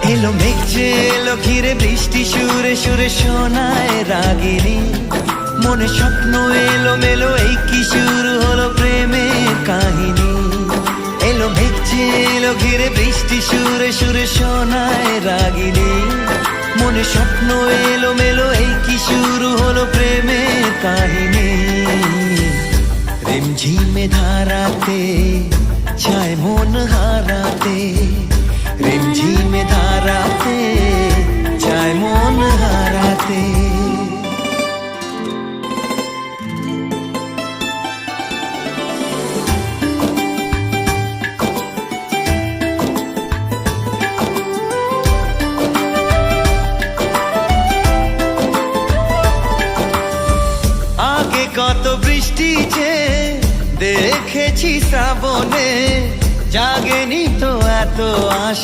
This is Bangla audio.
এলো মেঘ যে এলো ঘিরে বৃষ্টি সুরে সুরে শোনায় রাগিনী মনে স্বপ্ন এলো মেলো এই কি শুরু হলো প্রেমের কাহিনী এলো মেঘ যে এলো ঘিরে বৃষ্টি সুরে সুরে শোনায় রাগিনী মনে স্বপ্ন এলো মেলো এই কি শুরু হলো প্রেমের কাহিনী রিমঝিমে ধারাতে চায় মন হারাতে রিমঝিমে ধারাতে চায় মন হারাতে আগে কত বৃষ্টি যে দেখেছি শ্রাবণে জাগেনি তো এত আশা